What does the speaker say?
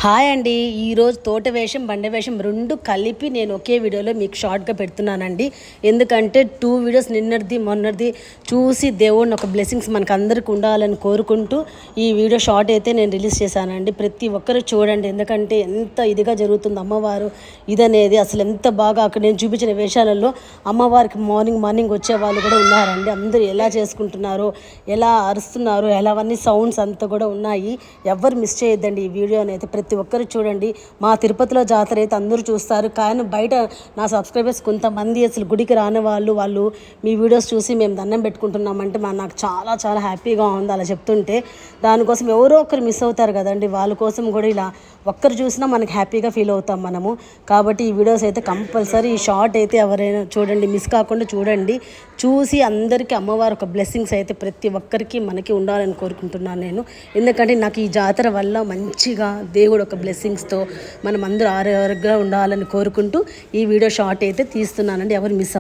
Hi అండి. ఈరోజు తోట వేషం బండ వేషం రెండు కలిపి నేను ఒకే వీడియోలో మీకు షార్ట్గా పెడుతున్నానండి. ఎందుకంటే 2 వీడియోస్ నిన్నటిది మొన్నటిది చూసి దేవుడిని ఒక బ్లెస్సింగ్స్ మనకు అందరికి ఉండాలని కోరుకుంటూ ఈ వీడియో షార్ట్ అయితే నేను రిలీజ్ చేశానండి. ప్రతి ఒక్కరు చూడండి, ఎందుకంటే ఎంత ఇదిగా జరుగుతుంది అమ్మవారు ఇదనేది. అసలు ఎంత బాగా అక్కడ నేను చూపించిన వేషాలలో అమ్మవారికి మార్నింగ్ వచ్చే వాళ్ళు కూడా ఉన్నారండి. అందరూ ఎలా చేసుకుంటున్నారో, ఎలా అరుస్తున్నారు, ఎలా అవన్నీ సౌండ్స్ అంతా కూడా ఉన్నాయి. ఎవరు మిస్ చేయొద్దండి ఈ వీడియోని అయితే. ప్రతి ఒక్కరు చూడండి. మా తిరుపతిలో జాతర అయితే అందరూ చూస్తారు, కానీ బయట నా సబ్స్క్రైబర్స్ కొంతమంది అసలు గుడికి రాని వాళ్ళు మీ వీడియోస్ చూసి మేము దండం పెట్టుకుంటున్నామంటే నాకు చాలా చాలా హ్యాపీగా ఉంది అలా చెప్తుంటే. దానికోసం ఎవరో ఒకరు మిస్ అవుతారు కదండి, వాళ్ళ కోసం కూడా ఇలా ఒక్కరు చూసినా మనకి హ్యాపీగా ఫీల్ అవుతాం మనము. కాబట్టి ఈ వీడియోస్ అయితే కంపల్సరీ, ఈ షార్ట్ అయితే ఎవరైనా చూడండి, మిస్ కాకుండా చూడండి. చూసి అందరికీ అమ్మవారు ఒక బ్లెస్సింగ్స్ అయితే ప్రతి ఒక్కరికి మనకి ఉండాలని కోరుకుంటున్నాను నేను. ఎందుకంటే నాకు ఈ జాతర వల్ల మంచిగా దేవుడు ఒక బ్లెస్సింగ్స్తో మనం అందరూ ఆరోగ్యంగా ఉండాలని కోరుకుంటూ ఈ వీడియో షార్ట్ అయితే తీస్తున్నానండి. ఎవరు మిస్